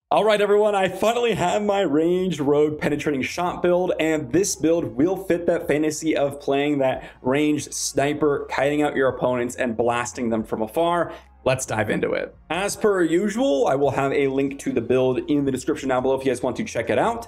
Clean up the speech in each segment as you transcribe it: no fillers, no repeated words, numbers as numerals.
All right, everyone, I finally have my ranged rogue penetrating shot build, and this build will fit that fantasy of playing that ranged sniper, kiting out your opponents and blasting them from afar. Let's dive into it. As per usual, I will have a link to the build in the description down below if you guys want to check it out.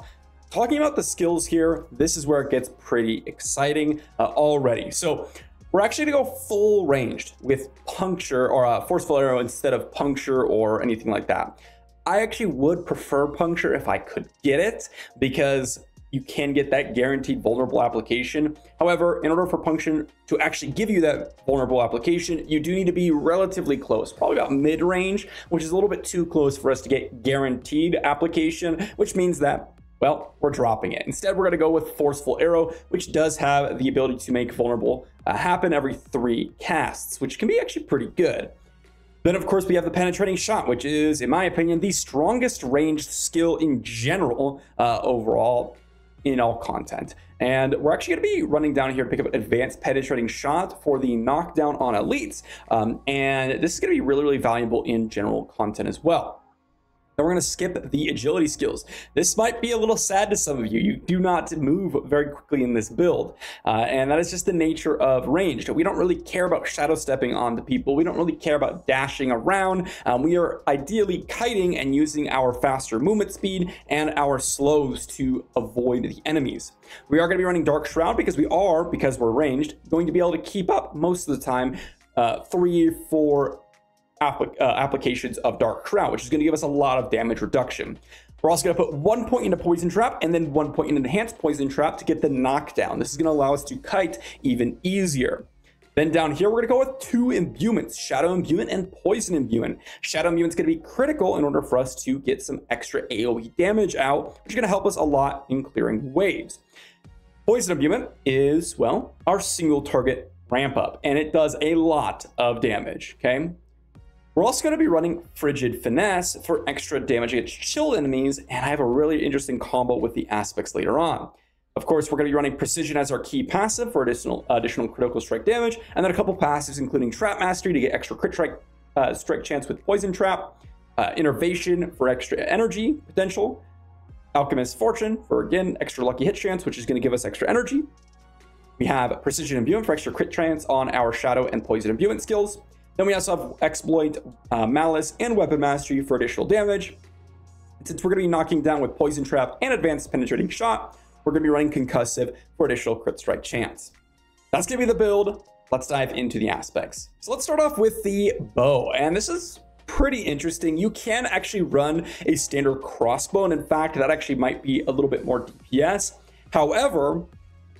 Talking about the skills here, this is where it gets pretty exciting already. So we're actually gonna go full ranged with puncture or a forceful arrow instead of puncture or anything like that. I actually would prefer puncture if I could get it, because you can get that guaranteed vulnerable application. However, in order for puncture to actually give you that vulnerable application, you do need to be relatively close, probably about mid-range, which is a little bit too close for us to get guaranteed application, which means that, well, we're dropping it. Instead, we're going to go with forceful arrow, which does have the ability to make vulnerable happen every 3 casts, which can be actually pretty good. Then, of course, we have the penetrating shot, which is, in my opinion, the strongest ranged skill in general overall in all content. And we're actually going to be running down here to pick up advanced penetrating shot for the knockdown on elites. And this is going to be really, really valuable in general content as well. Then we're going to skip the agility skills. This might be a little sad to some of you. You do not move very quickly in this build. And that is just the nature of ranged. We don't really care about shadow stepping onto people. We don't really care about dashing around. We are ideally kiting and using our faster movement speed and our slows to avoid the enemies. We are going to be running Dark Shroud because we're ranged, going to be able to keep up most of the time 3 or 4 applications of Dark Shroud, which is going to give us a lot of damage reduction. We're also going to put 1 point into Poison Trap and then 1 point in Enhanced Poison Trap to get the knockdown. This is going to allow us to kite even easier. Then down here, we're going to go with 2 imbuements, Shadow Imbuement and Poison Imbuement. Shadow Imbuement is going to be critical in order for us to get some extra AoE damage out, which is going to help us a lot in clearing waves. Poison Imbuement is, well, our single target ramp up, and it does a lot of damage, okay? We're also going to be running Frigid Finesse for extra damage against chilled enemies, and I have a really interesting combo with the aspects later on. Of course, we're going to be running Precision as our key passive for additional critical strike damage, and then a couple passives including Trap Mastery to get extra crit strike chance with Poison Trap, Innervation for extra energy potential, Alchemist's Fortune for, again, extra lucky hit chance, which is going to give us extra energy. We have Precision Imbuement for extra crit chance on our Shadow and Poison Imbuement skills. Then we also have Exploit, Malice, and Weapon Mastery for additional damage. Since we're going to be knocking down with Poison Trap and Advanced Penetrating Shot, we're going to be running Concussive for additional crit strike chance. That's going to be the build. Let's dive into the aspects. So let's start off with the bow, and this is pretty interesting. You can actually run a standard crossbow, and in fact, that actually might be a little bit more DPS. However,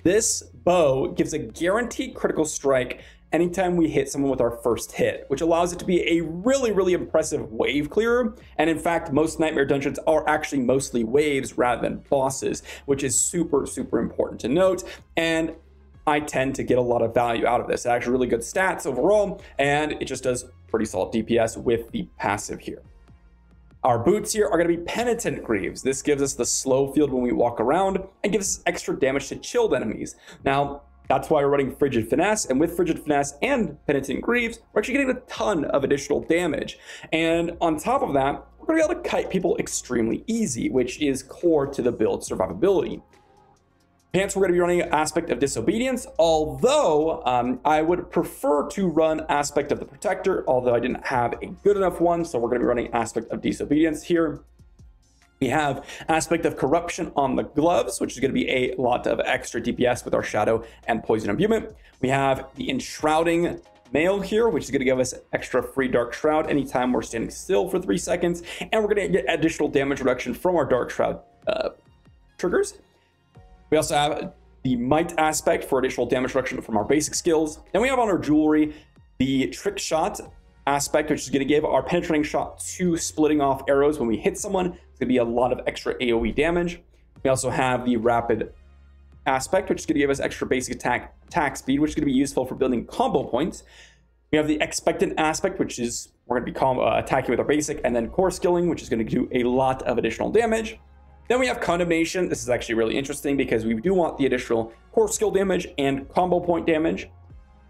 this bow gives a guaranteed critical strike anytime we hit someone with our first hit, which allows it to be a really, really impressive wave clearer. And in fact, most Nightmare dungeons are actually mostly waves rather than bosses, which is super, super important to note. And I tend to get a lot of value out of this. It actually really good stats overall, and it just does pretty solid DPS with the passive here. Our boots here are going to be Penitent Greaves. This gives us the slow field when we walk around and gives us extra damage to chilled enemies. Now, that's why we're running Frigid Finesse, and with Frigid Finesse and Penitent Greaves, we're actually getting a ton of additional damage. And on top of that, we're going to be able to kite people extremely easy, which is core to the build survivability. Pants, we're going to be running Aspect of Disobedience, although I would prefer to run Aspect of the Protector, although I didn't have a good enough one, so we're going to be running Aspect of Disobedience here. We have Aspect of Corruption on the gloves, which is going to be a lot of extra DPS with our Shadow and Poison Imbuement. We have the Enshrouding Mail here, which is going to give us extra free Dark Shroud anytime we're standing still for 3 seconds. And we're going to get additional damage reduction from our Dark Shroud triggers. We also have the Might aspect for additional damage reduction from our basic skills. Then we have on our jewelry the Trick Shot aspect, which is going to give our penetrating shot 2 splitting off arrows when we hit someone. It's going to be a lot of extra AoE damage. We also have the rapid aspect, which is going to give us extra basic attack speed, which is going to be useful for building combo points. We have the expectant aspect, which is we're going to be attacking with our basic, and then core skilling, which is going to do a lot of additional damage. Then we have condemnation. This is actually really interesting because we do want the additional core skill damage and combo point damage.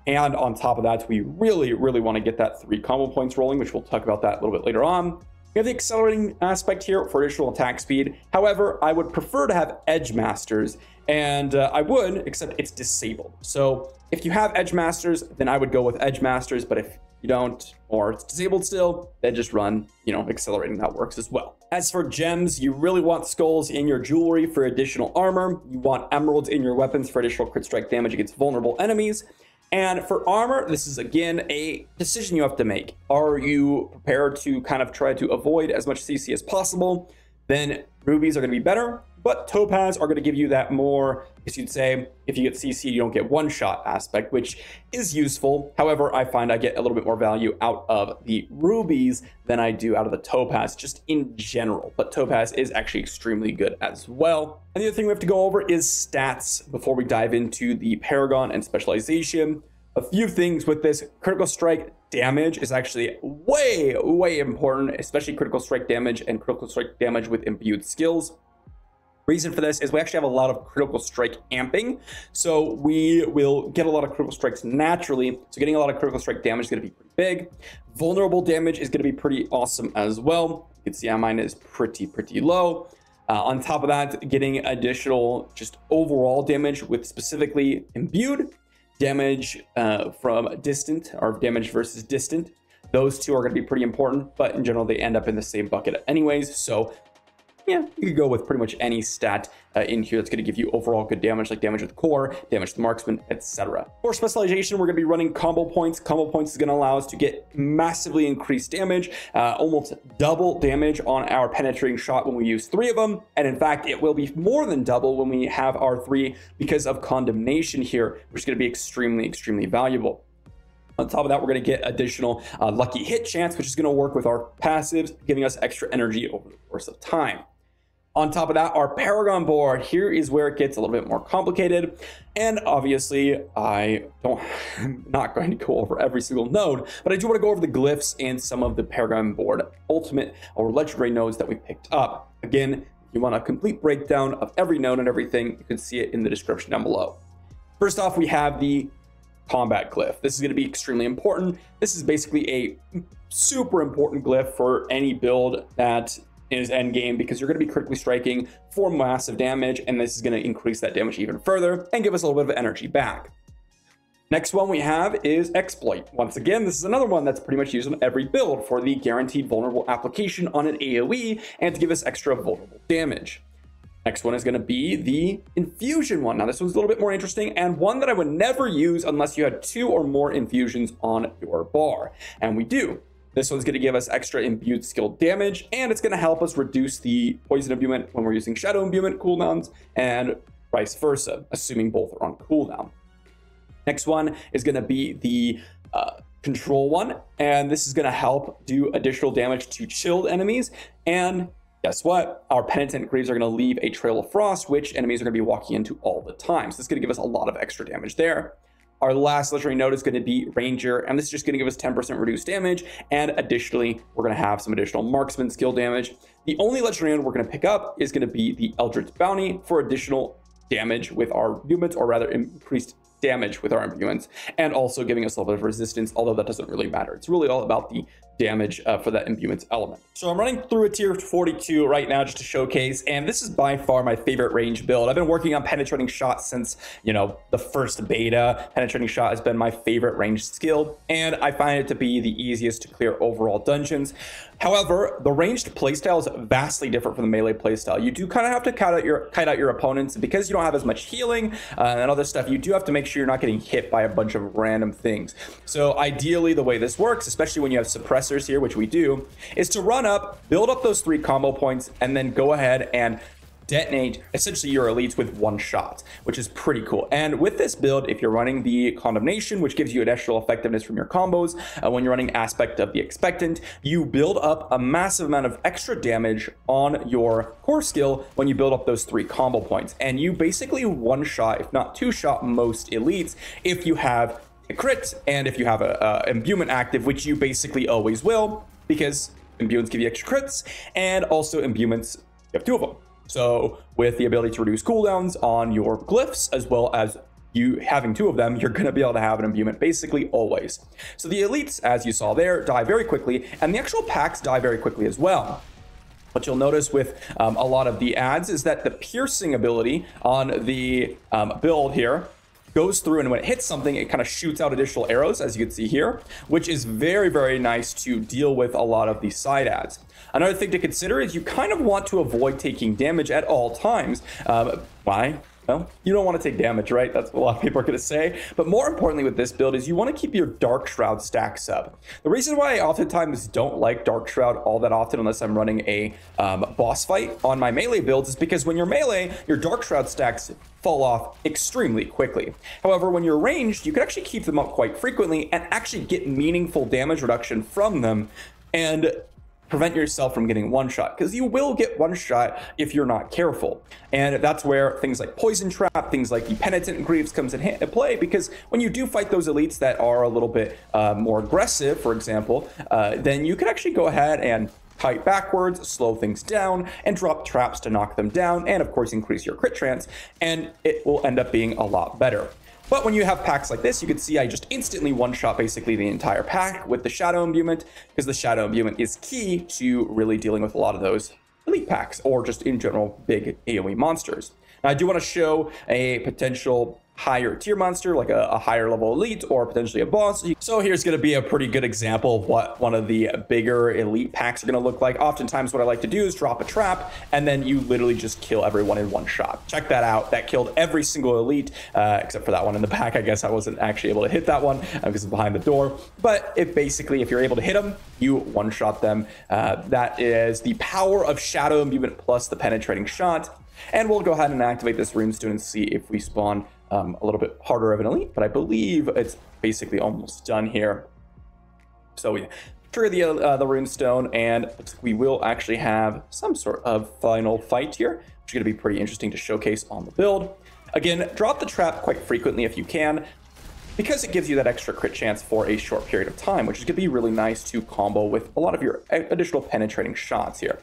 And on top of that, we really, really want to get that 3 combo points rolling, which we'll talk about that a little bit later on. We have the accelerating aspect here for additional attack speed. However, I would prefer to have Edge Masters, and I would, except it's disabled. So if you have Edge Masters, then I would go with Edge Masters, but if you don't, or it's disabled still, then just run, accelerating. That works as well. As for gems, you really want skulls in your jewelry for additional armor. You want emeralds in your weapons for additional crit strike damage against vulnerable enemies. And for armor, this is again a decision you have to make. Are you prepared to kind of try to avoid as much CC as possible? Then rubies are going to be better, but topaz are going to give you that more, I guess you'd say, if you get CC, you don't get one shot aspect, which is useful. However, I find I get a little bit more value out of the rubies than I do out of the topaz, just in general. But topaz is actually extremely good as well. And the other thing we have to go over is stats before we dive into the Paragon and specialization. A few things with this. Critical strike damage is actually way important, especially critical strike damage and critical strike damage with imbued skills. Reason for this is we actually have a lot of critical strike amping, so we will get a lot of critical strikes naturally. So getting a lot of critical strike damage is going to be pretty big. Vulnerable damage is going to be pretty awesome as well. You can see mine is pretty low. On top of that, getting additional just overall damage with specifically imbued damage from distant, or damage versus distant. Those two are going to be pretty important, but in general they end up in the same bucket anyways. So yeah, you could go with pretty much any stat in here that's going to give you overall good damage, like damage with core, damage to marksman, etc. For specialization, we're going to be running combo points. Combo points is going to allow us to get massively increased damage, almost double damage on our penetrating shot when we use 3 of them. And in fact, it will be more than double when we have our 3 because of condemnation here, which is going to be extremely valuable. On top of that, we're going to get additional lucky hit chance, which is going to work with our passives, giving us extra energy over the course of time. On top of that, our Paragon board, here is where it gets a little bit more complicated. And obviously, I'm not going to go over every single node, but I do want to go over the glyphs and some of the Paragon board ultimate or legendary nodes that we picked up. Again, if you want a complete breakdown of every node and everything, you can see it in the description down below. First off, we have the combat glyph. This is going to be extremely important. This is basically a super important glyph for any build that is end game, because you're going to be critically striking for massive damage, and this is going to increase that damage even further and give us a little bit of energy back. Next one we have is exploit. Once again, this is another one that's pretty much used on every build for the guaranteed vulnerable application on an AoE and to give us extra vulnerable damage. Next one is going to be the infusion one. Now this one's a little bit more interesting, and one that I would never use unless you had 2 or more infusions on your bar, and we do. This one's going to give us extra imbued skill damage, and it's going to help us reduce the poison imbuement when we're using shadow imbuement cooldowns, and vice versa, assuming both are on cooldown. Next one is going to be the control one, and this is going to help do additional damage to chilled enemies. And guess what? Our penitent greaves are going to leave a trail of frost, which enemies are going to be walking into all the time. So this is going to give us a lot of extra damage there. Our last legendary node is going to be Ranger, and this is just going to give us 10% reduced damage, and additionally, we're going to have some additional marksman skill damage. The only legendary node we're going to pick up is going to be the Eldritch Bounty for additional damage with our imbuements, or rather increased damage with our imbuements, and also giving us a little bit of resistance, although that doesn't really matter. It's really all about the damage for that imbuements element. So I'm running through a tier 42 right now just to showcase, and this is by far my favorite range build. I've been working on penetrating shot since, the first beta. Penetrating shot has been my favorite range skill, and I find it to be the easiest to clear overall dungeons. However, the ranged playstyle is vastly different from the melee playstyle. You do kind of have to kite out your opponents, because you don't have as much healing and other stuff. You do have to make sure you're not getting hit by a bunch of random things. So ideally, the way this works, especially when you have suppressors here, which we do, is to run up, build up those 3 combo points, and then go ahead and detonate essentially your elites with 1 shot, which is pretty cool. And with this build, if you're running the condemnation, which gives you additional effectiveness from your combos, when you're running aspect of the expectant, you build up a massive amount of extra damage on your core skill when you build up those 3 combo points, and you basically 1-shot, if not 2-shot, most elites if you have a crit and if you have a imbuement active, which you basically always will, because imbuements give you extra crits, and also imbuements, you have 2 of them. So with the ability to reduce cooldowns on your glyphs, as well as you having 2 of them, you're going to be able to have an imbuement basically always. So the elites, as you saw there, die very quickly, and the actual packs die very quickly as well. What you'll notice with a lot of the ads is that the piercing ability on the build here goes through, and when it hits something, it kind of shoots out additional arrows, as you can see here, which is very, very nice to deal with a lot of the side ads. Another thing to consider is you kind of want to avoid taking damage at all times. Why? Well, you don't want to take damage, right? That's what a lot of people are going to say. But more importantly with this build is you want to keep your Dark Shroud stacks up. The reason why I oftentimes don't like Dark Shroud all that often unless I'm running a boss fight on my melee builds is because when you're melee, your Dark Shroud stacks fall off extremely quickly. However, when you're ranged, you can actually keep them up quite frequently and actually get meaningful damage reduction from them and prevent yourself from getting one-shot, because you will get one-shot if you're not careful. And that's where things like Poison Trap, things like the Penitent Greaves comes in play, because when you do fight those elites that are a little bit more aggressive, for example, then you can actually go ahead and kite backwards, slow things down, and drop traps to knock them down, and of course increase your crit chance, and it will end up being a lot better. But when you have packs like this, you can see I just instantly one-shot basically the entire pack with the Shadow Imbuement, because the Shadow Imbuement is key to really dealing with a lot of those elite packs, or just in general big AoE monsters. Now, I do want to show a potential higher tier monster, like a higher level elite or potentially a boss. So here's going to be a pretty good example of what one of the bigger elite packs are going to look like. Oftentimes what I like to do is drop a trap and then you literally just kill everyone in one shot. Check that out. That killed every single elite except for that one in the back. I guess I wasn't actually able to hit that one because it's behind the door. But it basically, if you're able to hit them, you one shot them. That is the power of Shadow Imbuement plus the penetrating shot. And we'll go ahead and activate this runestone and see if we spawn a little bit harder of an elite, but I believe it's basically almost done here. So we trigger the runestone, and we will actually have some sort of final fight here, which is going to be pretty interesting to showcase on the build. Again, drop the trap quite frequently if you can, because it gives you that extra crit chance for a short period of time, which is going to be really nice to combo with a lot of your additional penetrating shots here.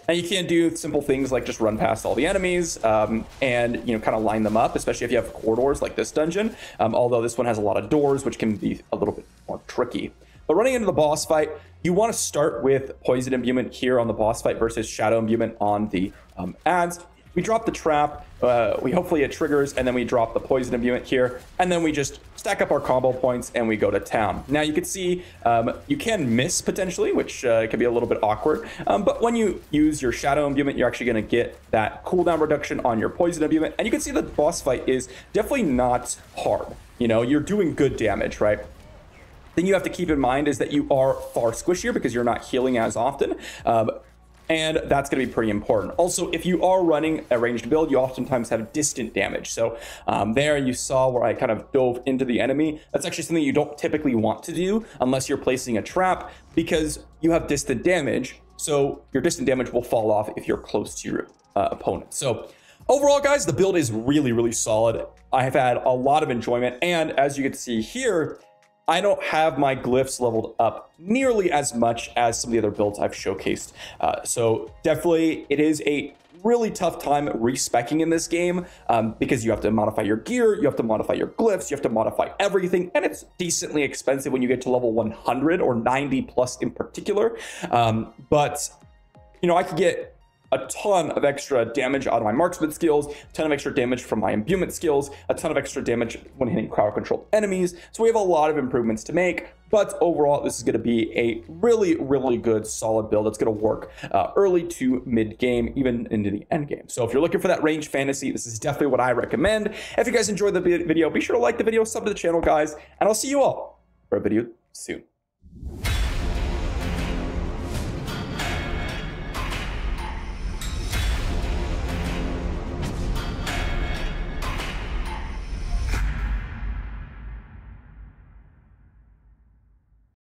Now you can do simple things like just run past all the enemies and kind of line them up, especially if you have corridors like this dungeon. Although this one has a lot of doors, which can be a little bit more tricky. But running into the boss fight, you want to start with Poison Imbuement here on the boss fight versus Shadow Imbuement on the ads. We drop the trap, hopefully it triggers, and then we drop the Poison Imbuement here, and then we just stack up our combo points and we go to town. Now you can see you can miss potentially, which can be a little bit awkward, but when you use your Shadow Imbuement, you're actually going to get that cooldown reduction on your Poison Imbuement, and you can see the boss fight is definitely not hard. You know, you're doing good damage, right? Thing you have to keep in mind is that you are far squishier because you're not healing as often. And that's going to be pretty important. Also, if you are running a ranged build, you oftentimes have distant damage. So there you saw where I kind of dove into the enemy. That's actually something you don't typically want to do unless you're placing a trap, because you have distant damage. So your distant damage will fall off if you're close to your opponent. So overall, guys, the build is really, really solid. I have had a lot of enjoyment. And as you can see here, I don't have my glyphs leveled up nearly as much as some of the other builds I've showcased. So definitely it is a really tough time respecking in this game because you have to modify your gear, you have to modify your glyphs, you have to modify everything, and it's decently expensive when you get to level 100 or 90 plus in particular. But, you know, I could get a ton of extra damage out of my marksman skills, a ton of extra damage from my imbuement skills, a ton of extra damage when hitting crowd controlled enemies. So we have a lot of improvements to make, but overall this is going to be a really, really good solid build that's going to work early to mid game, even into the end game. So if you're looking for that range fantasy, this is definitely what I recommend. If you guys enjoyed the video, be sure to like the video, sub to the channel, guys, and I'll see you all for a video soon.